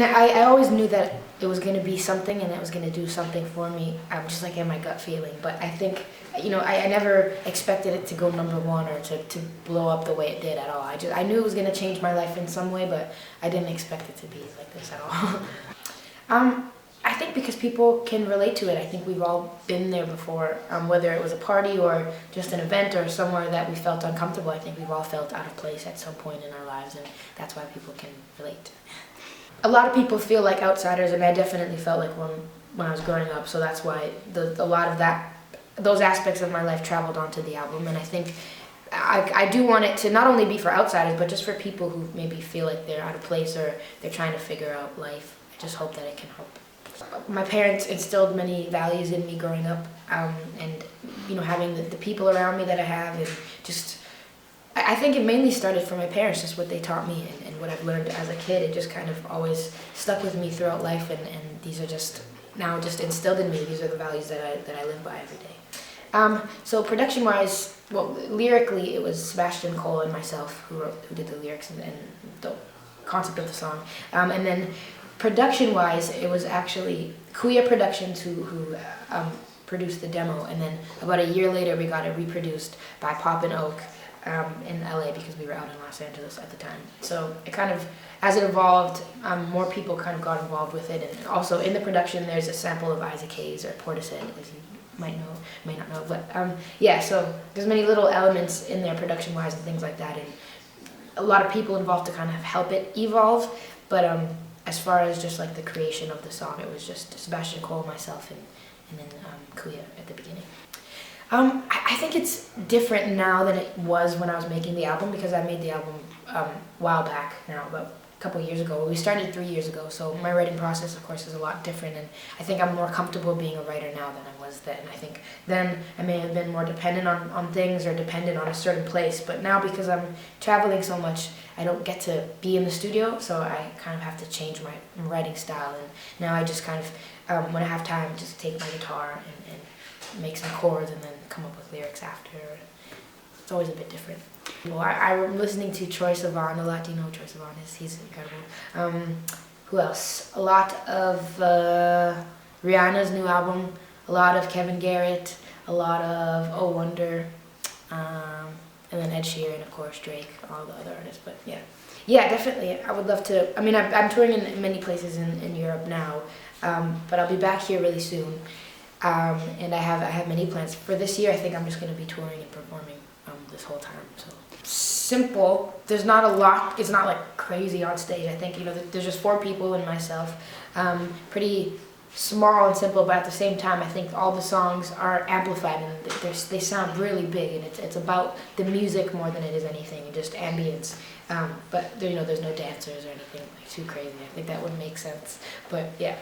And I always knew that it was going to be something and it was going to do something for me. I'm just like in my gut feeling. But I think, I never expected it to go #1 or to blow up the way it did at all. I knew it was going to change my life in some way, but I didn't expect it to be like this at all. I think because people can relate to it. I think we've all been there before, whether it was a party or just an event or somewhere that we felt uncomfortable. I think we've all felt out of place at some point in our lives, and that's why people can relate. A lot of people feel like outsiders, and I definitely felt like one when I was growing up, so that's why a lot of those aspects of my life traveled onto the album. And I think I do want it to not only be for outsiders, but just for people who maybe feel like they're out of place or they're trying to figure out life. I just hope that it can help. My parents instilled many values in me growing up, and having the people around me that I have, and just I think it mainly started from my parents, just what they taught me and what I've learned as a kid. It just kind of always stuck with me throughout life, and these are just now just instilled in me. These are the values that I live by every day. So production-wise, well, lyrically, it was Sebastian Cole and myself who did the lyrics and the concept of the song. And then production-wise, it was actually Kuya Productions who produced the demo, and then about a year later, we got it reproduced by Pop and Oak in LA, because we were out in Los Angeles at the time. So it kind of, as it evolved, more people kind of got involved with it. And also in the production, there's a sample of Isaac Hayes or Portishead, as you might know, may not know. But yeah, so there's many little elements in there production-wise and things like that, and a lot of people involved to kind of help it evolve. But as far as just like the creation of the song, it was just Sebastian Cole, myself, and then Kuya at the beginning. I think it's different now than it was when I was making the album, because I made the album a while back now, about a couple of years ago. We started 3 years ago, so my writing process, of course, is a lot different, and I think I'm more comfortable being a writer now than I was then. I think then I may have been more dependent on things or dependent on a certain place, but now because I'm traveling so much, I don't get to be in the studio, so I kind of have to change my writing style, and now I just kind of, when I have time, just take my guitar and make some chords and then come up with lyrics after. It's always a bit different. Well, I'm listening to Troye Sivan a lot. Do you know who Troye Sivan is? He's incredible. Who else? A lot of Rihanna's new album, a lot of Kevin Garrett, a lot of Oh Wonder, and then Ed Sheeran, of course, Drake, all the other artists. But yeah. Yeah, definitely. I would love to. I mean, I'm touring in many places in Europe now, but I'll be back here really soon. And I have many plans for this year. I think I'm just going to be touring and performing this whole time. So simple. There's not a lot. It's not like crazy on stage. I think there's just 4 people and myself. Pretty small and simple, but at the same time, I think all the songs are amplified and they sound really big. And it's about the music more than it is anything, and just ambience. But there's no dancers or anything like too crazy. I think that would make sense. But yeah.